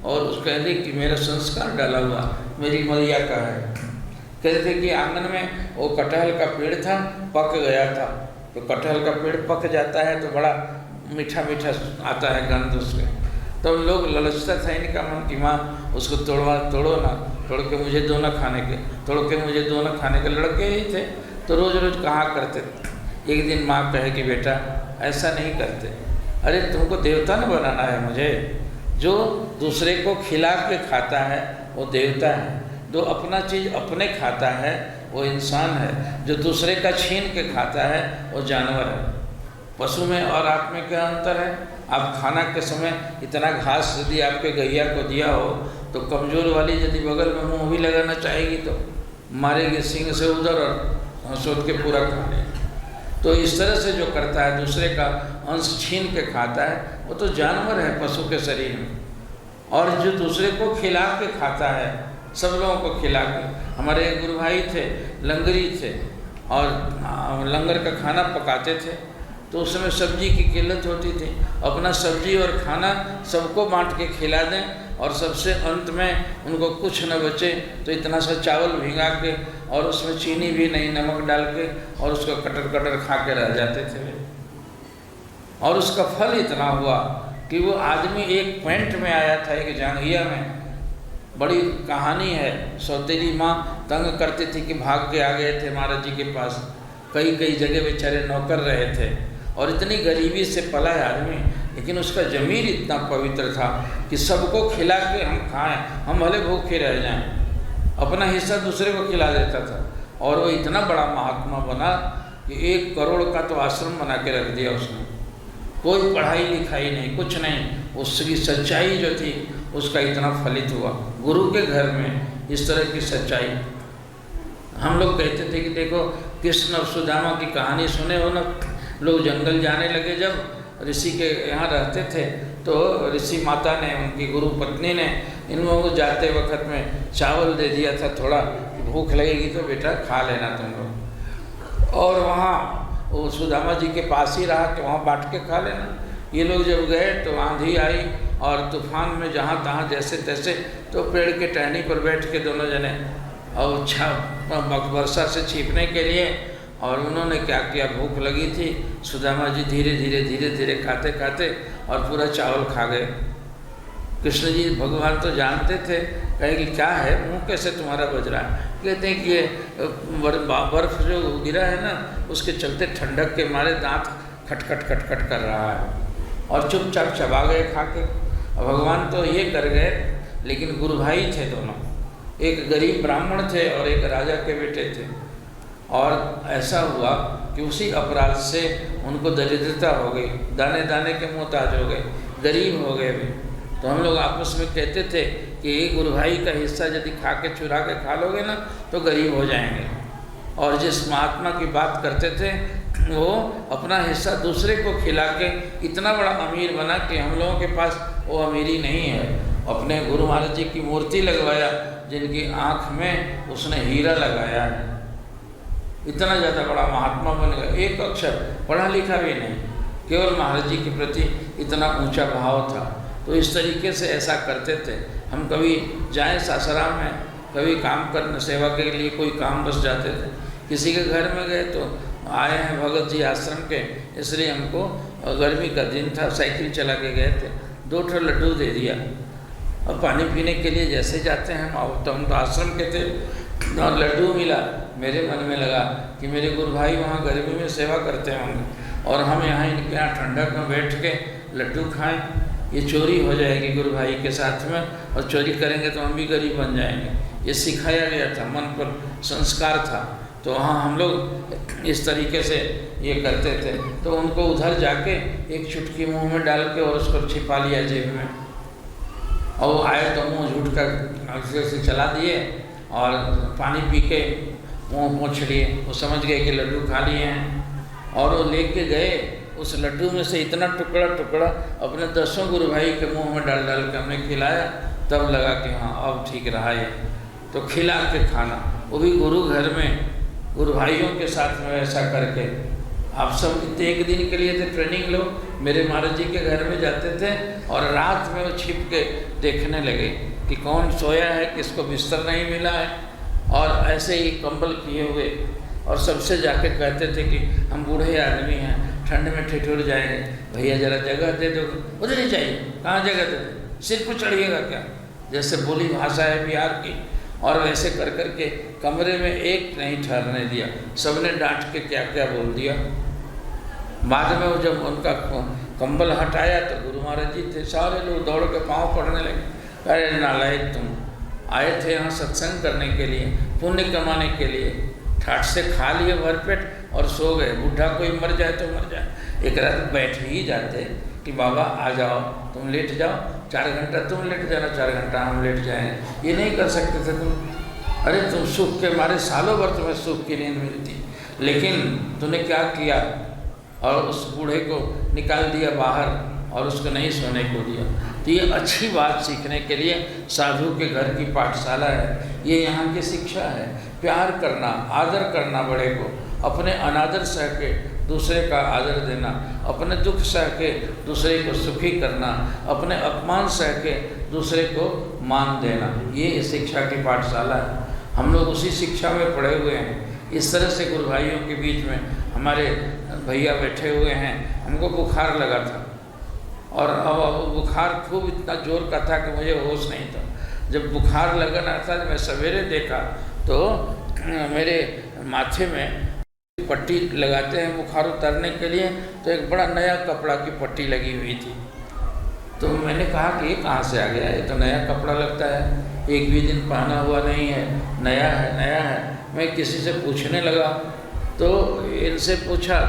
Speaker 1: और उस कहते कि मेरा संस्कार डाला हुआ मेरी मैया का है। कहते थे कि आंगन में वो कटहल का पेड़ था, पक गया था, तो कटहल का पेड़ पक जाता है तो बड़ा मीठा मीठा आता है गंध उसके। तो लोग ललचता था इनका मन कि माँ उसको तोड़ो ना, तोड़ के मुझे दो ना खाने के, तोड़ के मुझे दो ना खाने के। लड़के ही थे तो रोज़ रोज़ कहा करते। एक दिन माँ कहे कि बेटा ऐसा नहीं करते, अरे तुमको देवता न बनाना है मुझे। जो दूसरे को खिला के खाता है वो देवता है, जो अपना चीज़ अपने खाता है वो इंसान है, जो दूसरे का छीन के खाता है वो जानवर है। पशु में और आप में क्या अंतर है? आप खाना के समय इतना घास यदि आपके गैया को दिया हो तो कमज़ोर वाली यदि बगल में मुँह भी लगाना चाहेगी तो मारेगी सींग से उधर और सोच के पूरा खा लेगी। तो इस तरह से जो करता है दूसरे का अंश छीन के खाता है वो तो जानवर है पशु के शरीर में। और जो दूसरे को खिला के खाता है, सब लोगों को खिला के। हमारे एक गुरु भाई थे, लंगरी थे और लंगर का खाना पकाते थे तो उस समय सब्जी की किल्लत होती थी। अपना सब्जी और खाना सबको बांट के खिला दें और सबसे अंत में उनको कुछ न बचे तो इतना सा चावल भिंगा के और उसमें चीनी भी नहीं, नमक डाल के और उसको कटर कटर खा के रह जाते थे। और उसका फल इतना हुआ कि वो आदमी एक पैंट में आया था, एक जांघिया में। बड़ी कहानी है। सौतेली माँ तंग करती थी कि भाग के आ गए थे महाराज जी के पास। कई कई जगह बेचारे नौकर रहे थे और इतनी गरीबी से पला है आदमी, लेकिन उसका ज़मीर इतना पवित्र था कि सबको खिला के हम खाएं, हम भले भूखे रह जाएं। अपना हिस्सा दूसरे को खिला देता था और वो इतना बड़ा महात्मा बना कि 1 करोड़ का तो आश्रम बना के रख दिया उसने। कोई पढ़ाई लिखाई नहीं, कुछ नहीं, उसकी सच्चाई जो थी उसका इतना फलित हुआ। गुरु के घर में इस तरह की सच्चाई। हम लोग कहते थे कि देखो कृष्ण और सुदामा की कहानी सुने हो ना। लोग जंगल जाने लगे, जब ऋषि के यहाँ रहते थे तो ऋषि माता ने, उनकी गुरु पत्नी ने इन लोगों को जाते वक्त में चावल दे दिया था थोड़ा, भूख लगेगी तो बेटा खा लेना तुम लोग। और वहाँ वो सुदामा जी के पास ही रहा कि वहाँ बांट के खा लेना। ये लोग जब गए तो आंधी आई और तूफान में जहाँ तहाँ जैसे तैसे, तो पेड़ के टहनी पर बैठ के दोनों जने और वर्षा से छिपने के लिए। और उन्होंने क्या किया, भूख लगी थी, सुदामा जी धीरे धीरे खाते खाते और पूरा चावल खा गए। कृष्ण जी भगवान तो जानते थे, कहे कि क्या है, मुँह कैसे तुम्हारा बज रहा है? कहते हैं कि ये बर्फ जो गिरा है ना उसके चलते ठंडक के मारे दांत खटखट कर रहा है। और चुपचाप चबा गए खा के। भगवान तो ये कर गए, लेकिन गुरु भाई थे दोनों, एक गरीब ब्राह्मण थे और एक राजा के बेटे थे। और ऐसा हुआ कि उसी अपराध से उनको दरिद्रता हो गई, दाने दाने के मोहताज हो गए, गरीब हो गए भी। तो हम लोग आपस में कहते थे कि एक गुरु भाई का हिस्सा यदि खा के चुरा के खा लोगे ना तो गरीब हो जाएंगे। और जिस महात्मा की बात करते थे वो अपना हिस्सा दूसरे को खिला के इतना बड़ा अमीर बना कि हम लोगों के पास वो अमीरी नहीं है। अपने गुरु महाराज जी की मूर्ति लगवाया जिनकी आँख में उसने हीरा लगाया है। इतना ज़्यादा बड़ा महात्मा बन गया, एक अक्षर पढ़ा लिखा भी नहीं, केवल महाराज जी के प्रति इतना ऊंचा भाव था। तो इस तरीके से ऐसा करते थे। हम कभी जाएं सासाराम में, कभी काम करने सेवा के लिए कोई काम बस जाते थे, किसी के घर में गए तो आए हैं भगत जी आश्रम के, इसलिए हमको गर्मी का दिन था, साइकिल चला के गए थे, 2 लड्डू दे दिया। और पानी पीने के लिए जैसे जाते हैं हम तो आश्रम के थे और लड्डू मिला। मेरे मन में लगा कि मेरे गुरु भाई वहाँ गर्मी में सेवा करते होंगे और हम यहाँ इनके यहाँ ठंडक में बैठ के लड्डू खाएं, ये चोरी हो जाएगी गुरु भाई के साथ में, और चोरी करेंगे तो हम भी गरीब बन जाएंगे। ये सिखाया गया था, मन पर संस्कार था। तो वहाँ हम लोग इस तरीके से ये करते थे। तो उनको उधर जाके एक चुटकी मुँह में डाल के और उसको छिपा लिया जेब में, और वो आए तो मुँह झूठ कर से चला दिए और पानी पी के मुँह पोंछ लिए। वो समझ गए कि लड्डू खा लिए हैं और वो लेके गए। उस लड्डू में से इतना टुकड़ा अपने 10 गुरु भाई के मुंह में डाल के हमने खिलाया। तब लगा कि हाँ अब ठीक रहा ये। तो खिला के खाना, वो भी गुरु घर में, गुरु भाइयों के साथ में ऐसा करके। आप सब एक दिन के लिए थे ट्रेनिंग लो। मेरे महाराज जी के घर में जाते थे और रात में वो छिप के देखने लगे कि कौन सोया है, किसको बिस्तर नहीं मिला है, और ऐसे ही कंबल किए हुए और सबसे जाके कहते थे कि हम बूढ़े आदमी हैं, ठंड में ठिठुर जाएंगे, भैया जरा जगह दे दो। उधर ही चाहिए, कहाँ जगह दे दो, सिर पर चढ़िएगा क्या, जैसे बोली भाषा है बिहार की। और वैसे कर कर के कमरे में एक नहीं ठहरने दिया, सबने डांट के क्या क्या बोल दिया। बाद में वो जब उनका कंबल हटाया तो गुरु महाराज जी थे, सारे लोग दौड़ के पाँव पड़ने लगे। अरे नालायक, तुम आए थे यहाँ सत्संग करने के लिए, पुण्य कमाने के लिए, ठाठ से खा लिए भरपेट और सो गए। बूढ़ा कोई मर जाए तो मर जाए, एक रात बैठ ही जाते कि बाबा आ जाओ, तुम लेट जाओ, 4 घंटा तुम लेट जाना, 4 घंटा हम लेट जाएंगे। ये नहीं कर सकते थे तुम। अरे तुम सुख के मारे सालों भर तुम्हें सुख की नींद मिलती, लेकिन तूने क्या किया, और उस बूढ़े को निकाल दिया बाहर और उसको नहीं सोने को दिया। तो ये अच्छी बात सीखने के लिए साधु के घर की पाठशाला है, ये यहाँ की शिक्षा है। प्यार करना, आदर करना, बड़े को अपने अनादर सह के दूसरे का आदर देना, अपने दुख सह के दूसरे को सुखी करना, अपने अपमान सह के दूसरे को मान देना, ये शिक्षा की पाठशाला है। हम लोग उसी शिक्षा में पढ़े हुए हैं। इस तरह से गुरु भाइयों के बीच में हमारे भैया बैठे हुए हैं, हमको बुखार लगा था और अब बुखार खूब इतना जोर का था कि मुझे होश नहीं था। जब बुखार लगना था, मैं सवेरे देखा तो मेरे माथे में पट्टी लगाते हैं बुखार उतारने के लिए, तो एक बड़ा नया कपड़ा की पट्टी लगी हुई थी। तो मैंने कहा कि ये कहाँ से आ गया, ये तो नया कपड़ा लगता है, एक भी दिन पहना हुआ नहीं है, नया है नया है। मैं किसी से पूछने लगा तो इनसे पूछा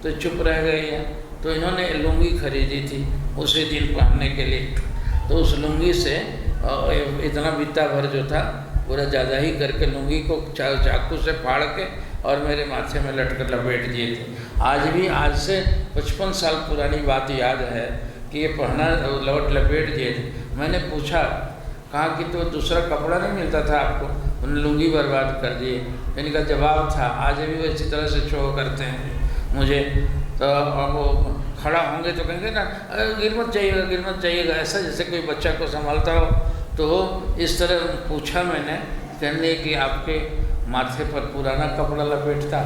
Speaker 1: तो चुप रह गए हैं। तो इन्होंने लुंगी खरीदी थी उसी दिन पहनने के लिए, तो उस लुंगी से इतना बित्ता भर जो था पूरा ज़्यादा ही करके लुंगी को चाकू से फाड़ के और मेरे माथे में लटकर लपेट दिए थे। आज भी, आज से 55 साल पुरानी बात याद है कि ये पहना लपेट दिए थे। मैंने पूछा, कहा कि तो दूसरा कपड़ा नहीं मिलता था आपको, उन्होंने लुंगी बर्बाद कर दिए। इनका जवाब था, आज भी वो इसी तरह से छोड़ करते हैं मुझे। तो अब वो खड़ा होंगे तो कहेंगे ना, गिर मत जाइएगा, गिर मत जाइएगा, ऐसा जैसे कोई बच्चा को संभालता हो। तो इस तरह पूछा मैंने, कहने कि आपके माथे पर पुराना कपड़ा लपेटता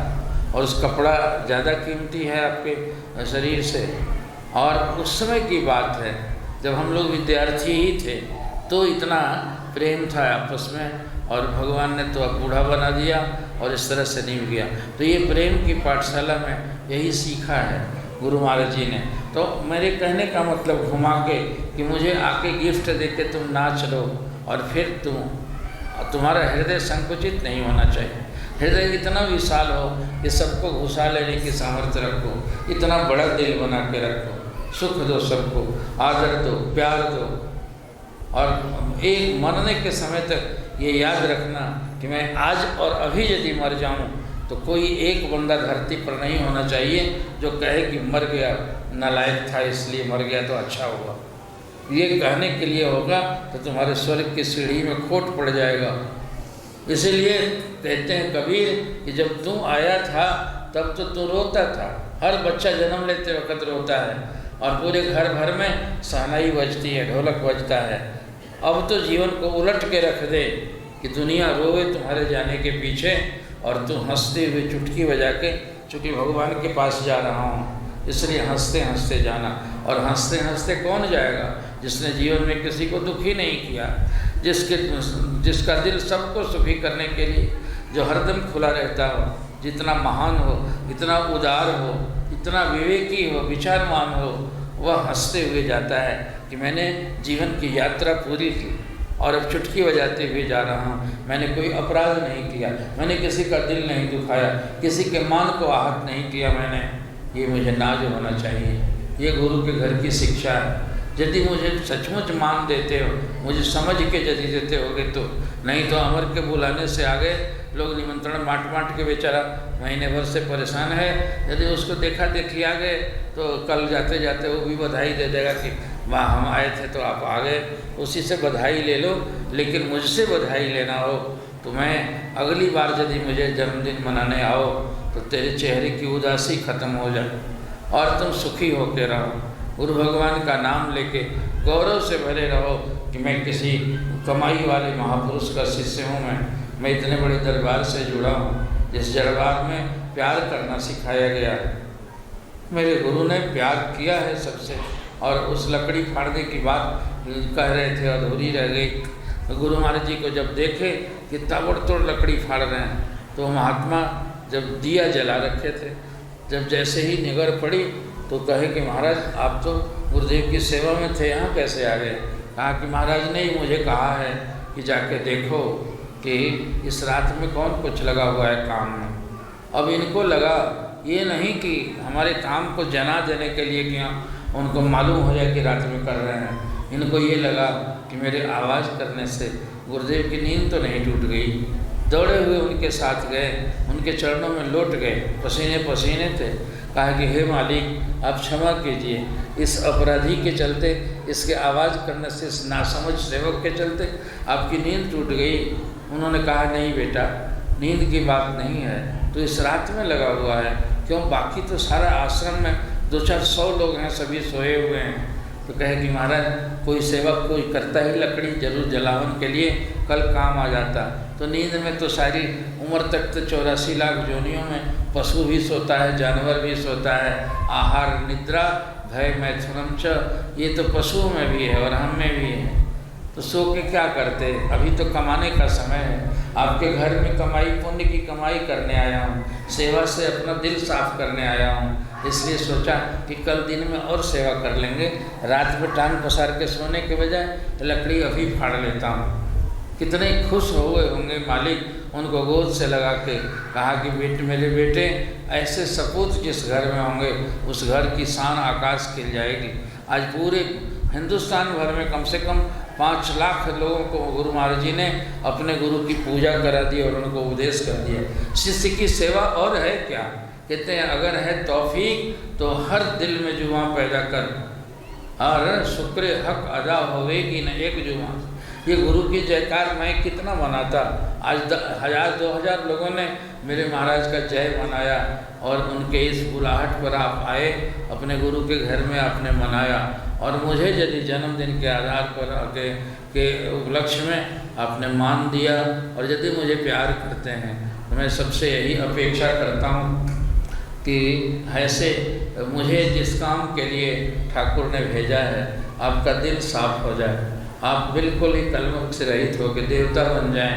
Speaker 1: और उस कपड़ा ज़्यादा कीमती है आपके शरीर से। और उस समय की बात है जब हम लोग विद्यार्थी ही थे, तो इतना प्रेम था आपस में, और भगवान ने तो अब बूढ़ा बना दिया और इस तरह से नहीं गया। तो ये प्रेम की पाठशाला में यही सीखा है गुरु महाराज जी ने। तो मेरे कहने का मतलब घुमा के कि मुझे आके गिफ्ट दे के तुम नाच लो और फिर तुम्हारा हृदय संकुचित नहीं होना चाहिए। हृदय इतना विशाल हो कि सबको घुसा लेने की सामर्थ्य रखो, इतना बड़ा दिल बना के रखो, सुख दो सबको, आदर दो, प्यार दो। और एक मरने के समय तक ये याद रखना कि मैं आज और अभी यदि मर जाऊं तो कोई एक बंदा धरती पर नहीं होना चाहिए जो कहे कि मर गया, नालायक था इसलिए मर गया तो अच्छा हुआ। ये कहने के लिए होगा तो तुम्हारे स्वर्ग की सीढ़ी में खोट पड़ जाएगा। इसीलिए कहते हैं कबीर कि जब तू आया था तब तो तू रोता था। हर बच्चा जन्म लेते वक्त रोता है और पूरे घर भर में शहनाई बजती है, ढोलक बजता है। अब तो जीवन को उलट के रख दे कि दुनिया रोए तुम्हारे जाने के पीछे और तू हंसते हुए चुटकी बजा के, चूँकि भगवान के पास जा रहा हूँ इसलिए हंसते हंसते जाना। और हंसते हंसते कौन जाएगा? जिसने जीवन में किसी को दुखी नहीं किया, जिसका दिल सबको सुखी करने के लिए जो हरदम खुला रहता हो, जितना महान हो, इतना उदार हो, इतना विवेकी हो, विचारमान हो, वह हंसते हुए जाता है कि मैंने जीवन की यात्रा पूरी की और अब चुटकी बजाते हुए जा रहा हूँ। मैंने कोई अपराध नहीं किया, मैंने किसी का दिल नहीं दुखाया, किसी के मान को आहत नहीं किया मैंने। ये मुझे नाज होना चाहिए। ये गुरु के घर की शिक्षा है। यदि मुझे सचमुच मान देते हो, मुझे समझ के यदि देते होगे तो, नहीं तो अमर के बुलाने से आगे लोग निमंत्रण बांट के बेचारा महीने भर से परेशान है। यदि उसको देखा देखी आ गए तो कल जाते जाते वो भी बधाई दे देगा कि वाह हम आए थे तो आप आ गए, उसी से बधाई ले लो। लेकिन मुझसे बधाई लेना हो तो मैं अगली बार यदि मुझे जन्मदिन मनाने आओ तो तेरे चेहरे की उदासी खत्म हो जाए और तुम सुखी होकर रहो। गुरु भगवान का नाम लेके गौरव से भरे रहो कि मैं किसी कमाई वाले महापुरुष का शिष्य हूँ, मैं इतने बड़े दरबार से जुड़ा हूँ। जिस जड़बाग में प्यार करना सिखाया गया है। मेरे गुरु ने प्यार किया है सबसे, और उस लकड़ी फाड़ने की बात कह रहे थे, अधूरी रह गई। तो गुरु महाराज जी को जब देखे कि ताबड़तोड़ लकड़ी फाड़ रहे हैं, तो महात्मा जब दिया जला रखे थे, जब जैसे ही निगर पड़ी तो कहे कि महाराज आप तो गुरुदेव की सेवा में थे, यहाँ कैसे आ गए? कहा कि महाराज ने ही मुझे कहा है कि जाके देखो कि इस रात में कौन कुछ लगा हुआ है काम में। अब इनको लगा ये नहीं कि हमारे काम को जना देने के लिए कि उनको मालूम हो जाए कि रात में कर रहे हैं, इनको ये लगा कि मेरे आवाज़ करने से गुरुदेव की नींद तो नहीं टूट गई। दौड़े हुए उनके साथ गए, उनके चरणों में लौट गए, पसीने पसीने थे। कहा कि हे मालिक आप क्षमा कीजिए, इस अपराधी के चलते, इसके आवाज़ करने से, इस नासमझ सेवक के चलते आपकी नींद टूट गई। उन्होंने कहा नहीं बेटा, नींद की बात नहीं है, तो इस रात में लगा हुआ है। क्यों? बाकी तो सारा आश्रम में 200-400 लोग हैं, सभी सोए हुए हैं। तो कहे कि महाराज कोई सेवक कोई करता ही लकड़ी जरूर जलावन के लिए, कल काम आ जाता। तो नींद में तो सारी उम्र तक तो 84 लाख जोनियों में पशु भी सोता है, जानवर भी सोता है। आहार निद्रा भय मैथुनम च, ये तो पशुओं में भी है और हम में भी है। तो सो के क्या करते? अभी तो कमाने का समय है। आपके घर में कमाई, पुण्य की कमाई करने आया हूँ, सेवा से अपना दिल साफ करने आया हूँ, इसलिए सोचा कि कल दिन में और सेवा कर लेंगे। रात में टांग पसार के सोने के बजाय लकड़ी अभी फाड़ लेता हूँ। कितने खुश हो गए होंगे मालिक उनको गोद से लगा के। कहा कि मेरे बेटे ऐसे सपूत जिस घर में होंगे उस घर की शान आकाश खिल जाएगी। आज पूरे हिंदुस्तान भर में कम से कम 5 लाख लोगों को गुरु महाराज जी ने अपने गुरु की पूजा करा दी और उनको उपदेश कर दिया। शिष्य की सेवा और है क्या? कहते हैं अगर है तौफीक तो हर दिल में जुमा पैदा कर, हर शुक्र हक अदा होवेगी न एक जुमा। ये गुरु की जयकार मैं कितना मनाता। आज 1000-2000 लोगों ने मेरे महाराज का जय मनाया और उनके इस बुलाहट पर आप आए, अपने गुरु के घर में आपने मनाया। और मुझे यदि जन्मदिन के आधार पर के उपलक्ष्य में आपने मान दिया और यदि मुझे प्यार करते हैं, तो मैं सबसे यही अपेक्षा करता हूँ कि ऐसे मुझे जिस काम के लिए ठाकुर ने भेजा है, आपका दिल साफ हो जाए, आप बिल्कुल ही कलमक से रहित होकर देवता बन जाएं,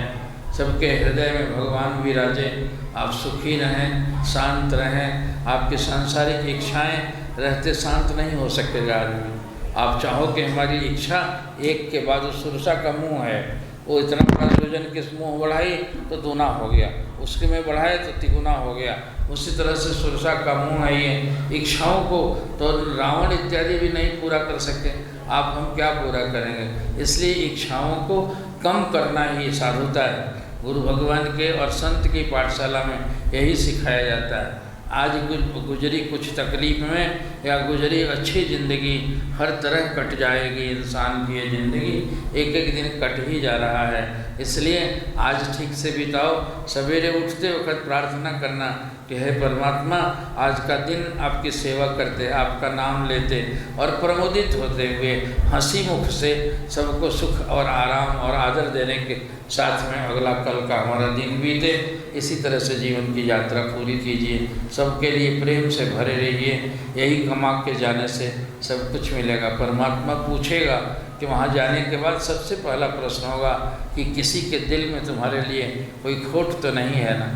Speaker 1: सबके हृदय में भगवान विराजें, आप सुखी रहें, शांत रहें। आपकी सांसारिक इच्छाएं रहते शांत नहीं हो सकेगा आदमी। आप चाहो कि हमारी इच्छा एक के बाद उस सुरसा का मुँह है, वो इतना बड़ा योजन किस मुँह बढ़ाई तो दूना हो गया, उसके में बढ़ाए तो तिगुना हो गया। उसी तरह से सुरसा का मुँह है ये। इच्छाओं को तो रावण इत्यादि भी नहीं पूरा कर सके, आप हम क्या पूरा करेंगे? इसलिए इच्छाओं को कम करना ही साधुता है। गुरु भगवान के और संत की पाठशाला में यही सिखाया जाता है। आज गुजरी कुछ तकलीफ में या गुजरी अच्छी ज़िंदगी हर तरह कट जाएगी। इंसान की ये ज़िंदगी एक एक दिन कट ही जा रहा है, इसलिए आज ठीक से बिताओ। सवेरे उठते वक्त प्रार्थना करना कि हे परमात्मा, आज का दिन आपकी सेवा करते, आपका नाम लेते और प्रमोदित होते हुए हंसी मुख से सबको सुख और आराम और आदर देने के साथ में अगला कल का हमारा दिन बीते। इसी तरह से जीवन की यात्रा पूरी कीजिए, सबके लिए प्रेम से भरे रहिए। यही कमा के जाने से सब कुछ मिलेगा। परमात्मा पूछेगा कि वहाँ जाने के बाद सबसे पहला प्रश्न होगा कि किसी के दिल में तुम्हारे लिए कोई खोट तो नहीं है ना?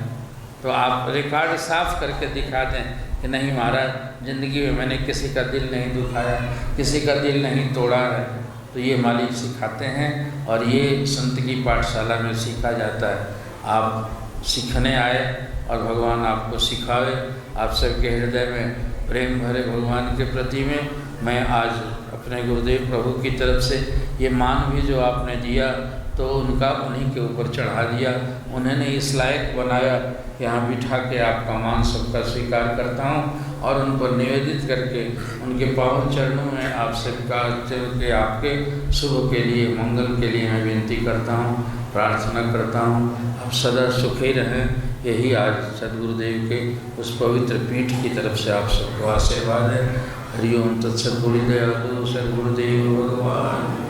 Speaker 1: तो आप रिकॉर्ड साफ करके दिखा दें कि नहीं महाराज, ज़िंदगी में मैंने किसी का दिल नहीं दुखाया, किसी का दिल नहीं तोड़ा है। तो ये मालिक सिखाते हैं और ये संत की पाठशाला में सीखा जाता है। आप सीखने आए और भगवान आपको सिखावे। आप सबके हृदय में प्रेम भरे भगवान के प्रति में मैं आज अपने गुरुदेव प्रभु की तरफ से ये मान भी जो आपने दिया तो उनका उन्हीं के ऊपर चढ़ा दिया। उन्होंने इस लायक बनाया, यहाँ बिठा के आपका मान सबका स्वीकार करता हूँ और उन पर निवेदित करके उनके पावन चरणों में आप सबका के आपके शुभ के लिए, मंगल के लिए मैं विनती करता हूँ, प्रार्थना करता हूँ। आप सदा सुखी रहें, यही आज सद्गुरुदेव के उस पवित्र पीठ की तरफ से आप सबको आशीर्वाद है। हरिओम तत्सत। गुरुदेव सद्गुरुदेव भगवान।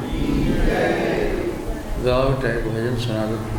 Speaker 1: गाओ टाइप भजन सुना दो।